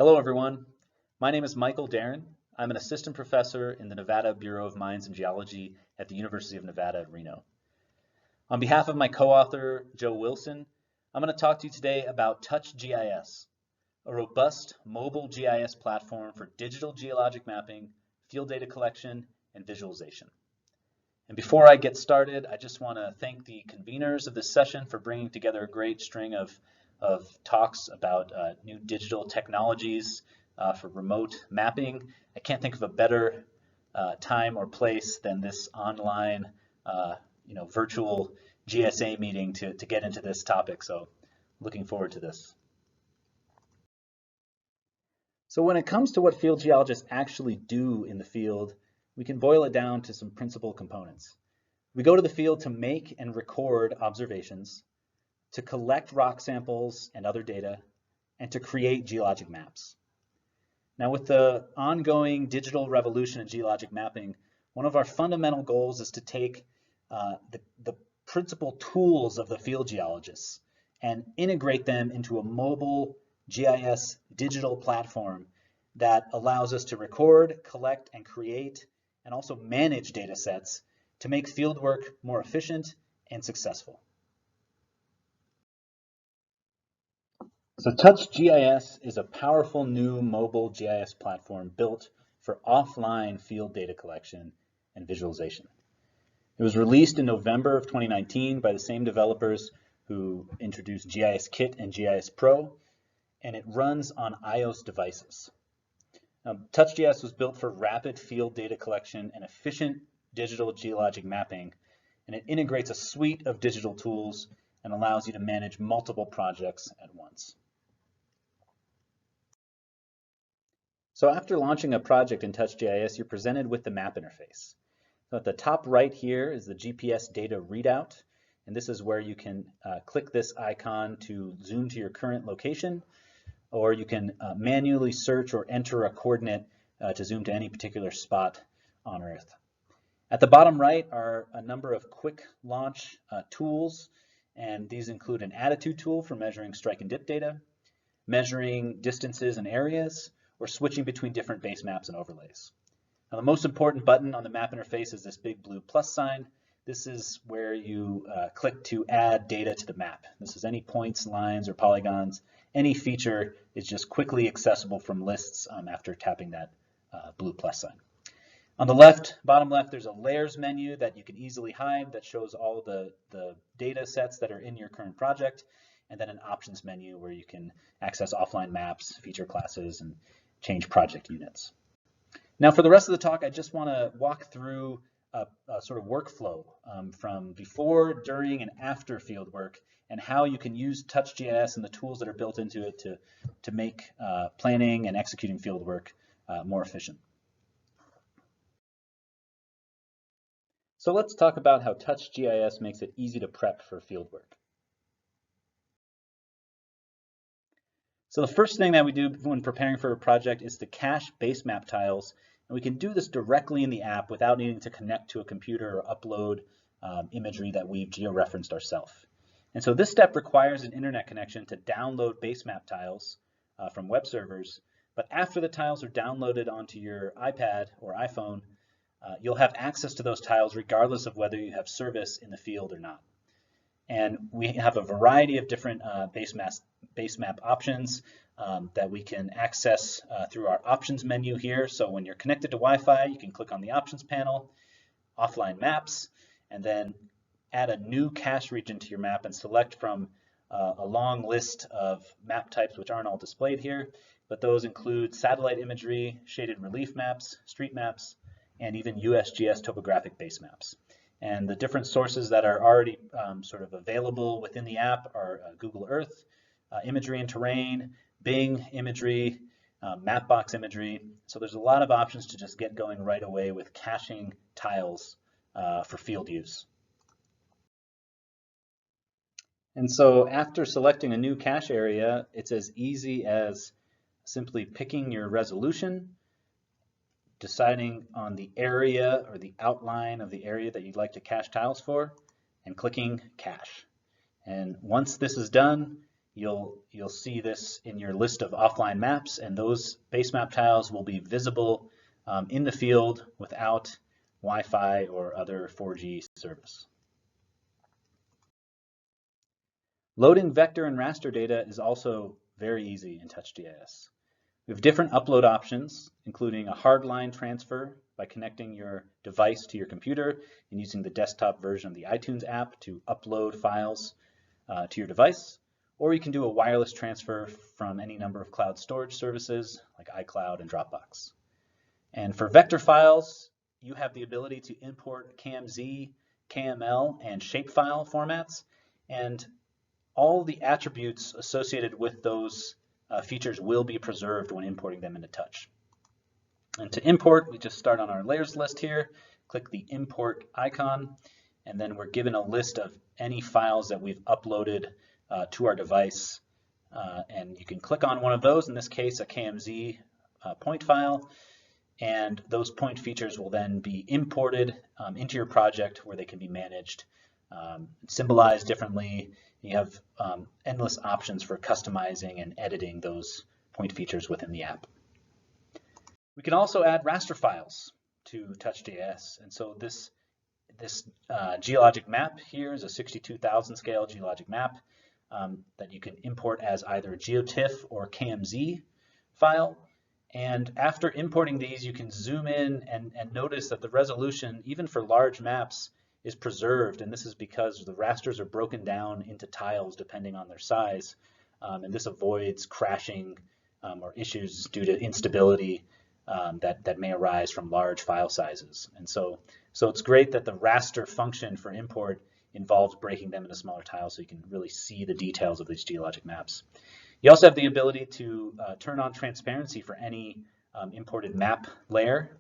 Hello everyone, my name is Michael Darin. I'm an assistant professor in the Nevada Bureau of Mines and Geology at the University of Nevada at Reno. On behalf of my co-author, Joe Wilson, I'm going to talk to you today about Touch GIS, a robust mobile GIS platform for digital geologic mapping, field data collection, and visualization. And before I get started, I just want to thank the conveners of this session for bringing together a great string of talks about new digital technologies for remote mapping. I can't think of a better time or place than this online, virtual GSA meeting to get into this topic. So looking forward to this. So when it comes to what field geologists actually do in the field, we can boil it down to some principal components. We go to the field to make and record observations, to collect rock samples and other data, and to create geologic maps. Now, with the ongoing digital revolution in geologic mapping, one of our fundamental goals is to take the principal tools of the field geologists and integrate them into a mobile GIS digital platform that allows us to record, collect, and create, and also manage data sets to make fieldwork more efficient and successful. So Touch GIS is a powerful new mobile GIS platform built for offline field data collection and visualization. It was released in November of 2019 by the same developers who introduced GIS Kit and GIS Pro, and it runs on iOS devices. Touch GIS was built for rapid field data collection and efficient digital geologic mapping, and it integrates a suite of digital tools and allows you to manage multiple projects at once. So after launching a project in Touch GIS, you're presented with the map interface. So at the top right here is the GPS data readout, and this is where you can click this icon to zoom to your current location, or you can manually search or enter a coordinate to zoom to any particular spot on Earth. At the bottom right are a number of quick launch tools, and these include an attitude tool for measuring strike and dip data, measuring distances and areas, or switching between different base maps and overlays. Now, the most important button on the map interface is this big blue plus sign. This is where you click to add data to the map. This is any points, lines, or polygons. Any feature is just quickly accessible from lists after tapping that blue plus sign. On the left, bottom left, there's a layers menu that you can easily hide that shows all the data sets that are in your current project, and then an options menu where you can access offline maps, feature classes, and change project units. Now for the rest of the talk, I just want to walk through a sort of workflow from before, during, and after field work, and how you can use Touch GIS and the tools that are built into it to make planning and executing field work more efficient. So let's talk about how Touch GIS makes it easy to prep for field work. So the first thing that we do when preparing for a project is to cache base map tiles, and we can do this directly in the app without needing to connect to a computer or upload imagery that we've georeferenced ourselves. And so this step requires an internet connection to download base map tiles from web servers, but after the tiles are downloaded onto your iPad or iPhone, you'll have access to those tiles regardless of whether you have service in the field or not. And we have a variety of different base map options that we can access through our options menu here. So when you're connected to Wi-Fi, you can click on the options panel, offline maps, and then add a new cache region to your map and select from a long list of map types which aren't all displayed here, but those include satellite imagery, shaded relief maps, street maps, and even USGS topographic base maps. And the different sources that are already sort of available within the app are Google Earth, imagery and terrain, Bing imagery, Mapbox imagery. So there's a lot of options to just get going right away with caching tiles for field use. And so after selecting a new cache area, it's as easy as simply picking your resolution, deciding on the area or the outline of the area that you'd like to cache tiles for, and clicking cache. And once this is done, you'll see this in your list of offline maps, and those base map tiles will be visible in the field without Wi-Fi or other 4G service. Loading vector and raster data is also very easy in TouchGIS. We have different upload options, including a hardline transfer by connecting your device to your computer and using the desktop version of the iTunes app to upload files to your device, or you can do a wireless transfer from any number of cloud storage services like iCloud and Dropbox. And for vector files, you have the ability to import KMZ, KML, and shapefile formats, and all the attributes associated with those features will be preserved when importing them into Touch. And to import, we just start on our layers list here, click the import icon, and then we're given a list of any files that we've uploaded to our device. And you can click on one of those, in this case a KMZ point file, and those point features will then be imported into your project where they can be managed, symbolized differently. You have endless options for customizing and editing those point features within the app. We can also add raster files to TouchGIS, and so this geologic map here is a 62,000 scale geologic map that you can import as either GeoTIFF or KMZ file. And after importing these, you can zoom in and notice that the resolution, even for large maps, is preserved, and this is because the rasters are broken down into tiles depending on their size, and this avoids crashing or issues due to instability that may arise from large file sizes. And so it's great that the raster function for import involves breaking them into smaller tiles so you can really see the details of these geologic maps. You also have the ability to turn on transparency for any imported map layer.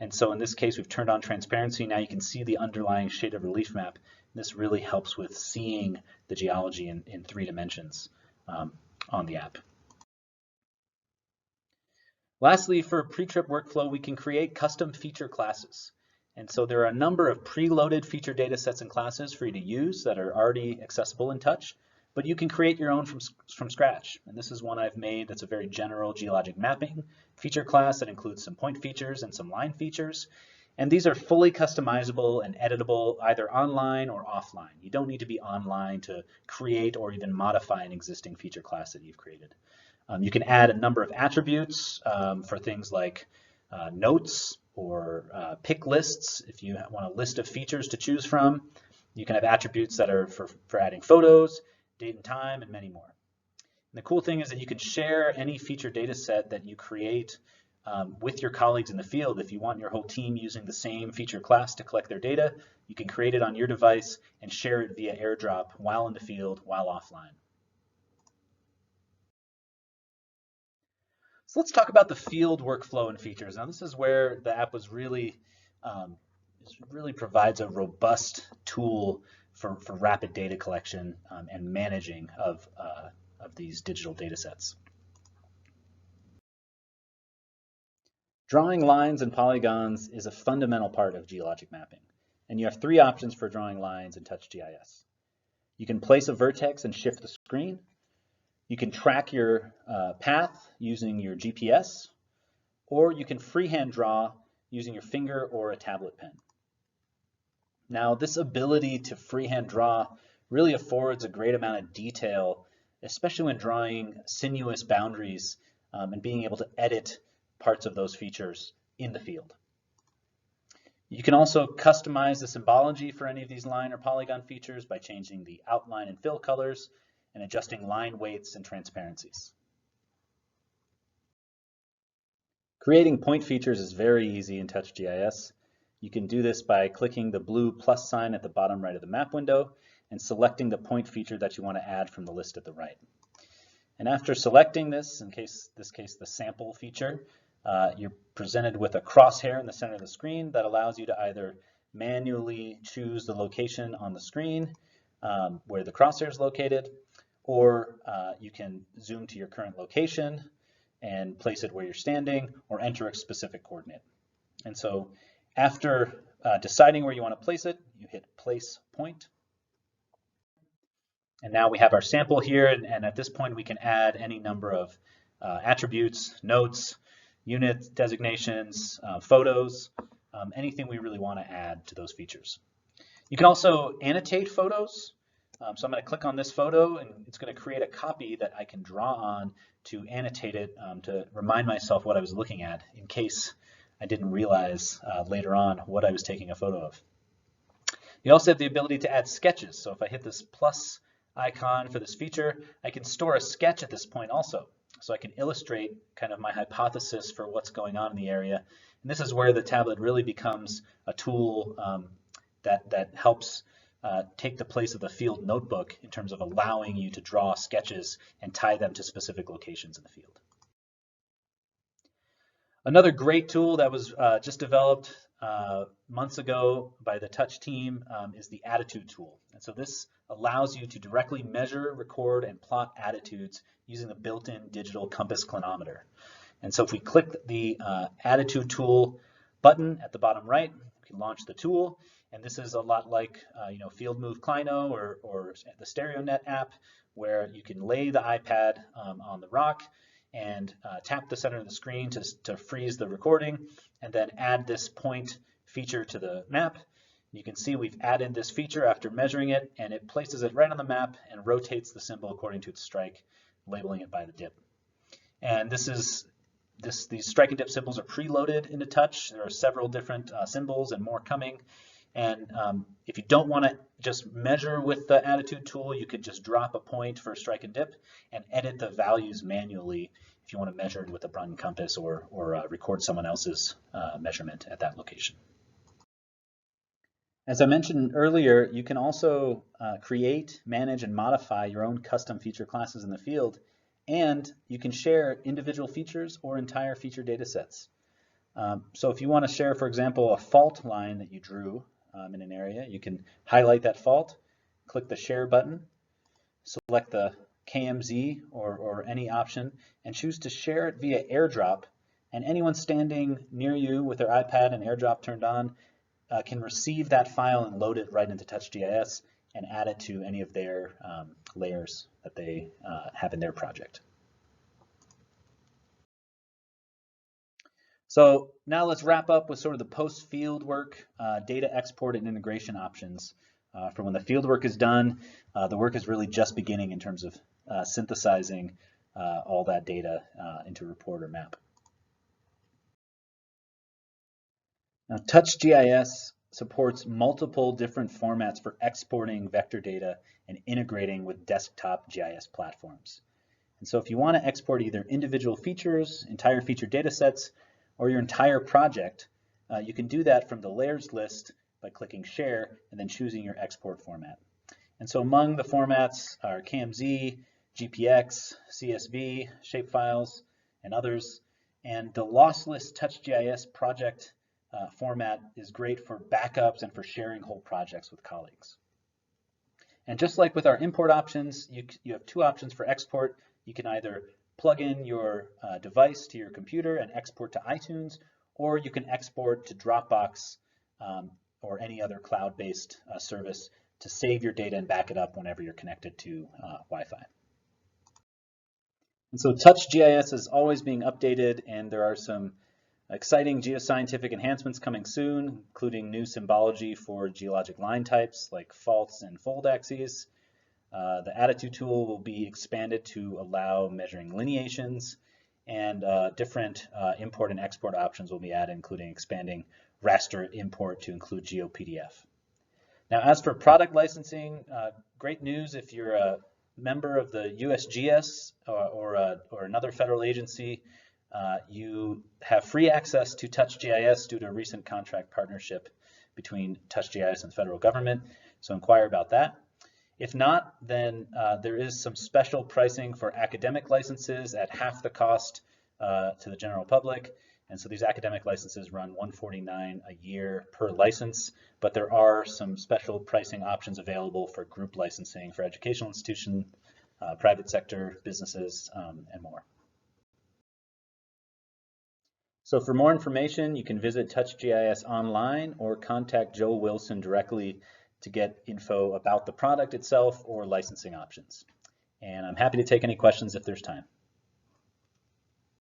And so in this case, we've turned on transparency. Now you can see the underlying shaded relief map. This really helps with seeing the geology in 3 dimensions on the app. Lastly, for pre-trip workflow, we can create custom feature classes. And so there are a number of preloaded feature data sets and classes for you to use that are already accessible in Touch, but you can create your own from scratch. And this is one I've made that's a very general geologic mapping feature class that includes some point features and some line features. And these are fully customizable and editable either online or offline. You don't need to be online to create or even modify an existing feature class that you've created. You can add a number of attributes for things like notes or pick lists. If you want a list of features to choose from, you can have attributes that are for adding photos, date and time, and many more. And the cool thing is that you can share any feature data set that you create with your colleagues in the field. If you want your whole team using the same feature class to collect their data, you can create it on your device and share it via AirDrop while in the field, while offline. So let's talk about the field workflow and features. Now this is where the app was really provides a robust tool for rapid data collection and managing of these digital data sets. Drawing lines and polygons is a fundamental part of geologic mapping, and you have 3 options for drawing lines in TouchGIS. You can place a vertex and shift the screen. You can track your path using your GPS, or you can freehand draw using your finger or a tablet pen. Now, this ability to freehand draw really affords a great amount of detail, especially when drawing sinuous boundaries and being able to edit parts of those features in the field. You can also customize the symbology for any of these line or polygon features by changing the outline and fill colors and adjusting line weights and transparencies. Creating point features is very easy in TouchGIS. You can do this by clicking the blue plus sign at the bottom right of the map window and selecting the point feature that you want to add from the list at the right. And after selecting this, in this case the sample feature, you're presented with a crosshair in the center of the screen that allows you to either manually choose the location on the screen where the crosshair is located, or you can zoom to your current location and place it where you're standing, or enter a specific coordinate. And so after deciding where you want to place it, you hit place point. And now we have our sample here, and at this point we can add any number of attributes, notes, unit designations, photos, anything we really want to add to those features. You can also annotate photos. So I'm going to click on this photo, and it's going to create a copy that I can draw on to annotate it to remind myself what I was looking at in case I didn't realize later on what I was taking a photo of. You also have the ability to add sketches. So if I hit this plus icon for this feature, I can store a sketch at this point also. So I can illustrate kind of my hypothesis for what's going on in the area. And this is where the tablet really becomes a tool that helps take the place of the field notebook in terms of allowing you to draw sketches and tie them to specific locations in the field. Another great tool that was just developed months ago by the Touch team is the attitude tool. And so this allows you to directly measure, record, and plot attitudes using the built-in digital compass clinometer. And so if we click the attitude tool button at the bottom right, we can launch the tool. And this is a lot like Field Move Clino or the StereoNet app, where you can lay the iPad on the rock and tap the center of the screen to freeze the recording, and then add this point feature to the map. You can see we've added this feature after measuring it, and it places it right on the map and rotates the symbol according to its strike, labeling it by the dip. And these strike and dip symbols are preloaded into Touch. There are several different symbols and more coming. And if you don't want to just measure with the attitude tool, you could just drop a point for strike and dip and edit the values manually if you want to measure it with a Brunton compass or record someone else's measurement at that location. As I mentioned earlier, you can also create, manage, and modify your own custom feature classes in the field, and you can share individual features or entire feature data sets. So if you want to share, for example, a fault line that you drew in an area, you can highlight that fault, click the share button, select the KMZ or any option, and choose to share it via AirDrop. And anyone standing near you with their iPad and AirDrop turned on can receive that file and load it right into TouchGIS and add it to any of their layers that they have in their project. So now let's wrap up with sort of the post-field work, data export and integration options. For when the field work is done, the work is really just beginning in terms of synthesizing all that data into a report or map. Now, TouchGIS supports multiple different formats for exporting vector data and integrating with desktop GIS platforms. And so if you want to export either individual features, entire feature data sets, or your entire project, you can do that from the layers list by clicking share and then choosing your export format. And so among the formats are KMZ, GPX, CSV, shapefiles, and others. And the lossless TouchGIS project format is great for backups and for sharing whole projects with colleagues. And just like with our import options, you have two options for export. You can either plug in your device to your computer and export to iTunes, or you can export to Dropbox or any other cloud-based service to save your data and back it up whenever you're connected to Wi-Fi. And so TouchGIS is always being updated, and there are some exciting geoscientific enhancements coming soon, including new symbology for geologic line types like faults and fold axes. The attitude tool will be expanded to allow measuring lineations, and different import and export options will be added, including expanding raster import to include GeoPDF. Now, as for product licensing, great news if you're a member of the USGS or another federal agency. You have free access to TouchGIS due to a recent contract partnership between TouchGIS and the federal government, so inquire about that. If not, then there is some special pricing for academic licenses at half the cost to the general public. And so these academic licenses run $149 a year per license, but there are some special pricing options available for group licensing for educational institutions, private sector businesses, and more. So for more information, you can visit TouchGIS online or contact Joe Wilson directly to get info about the product itself or licensing options. And I'm happy to take any questions if there's time.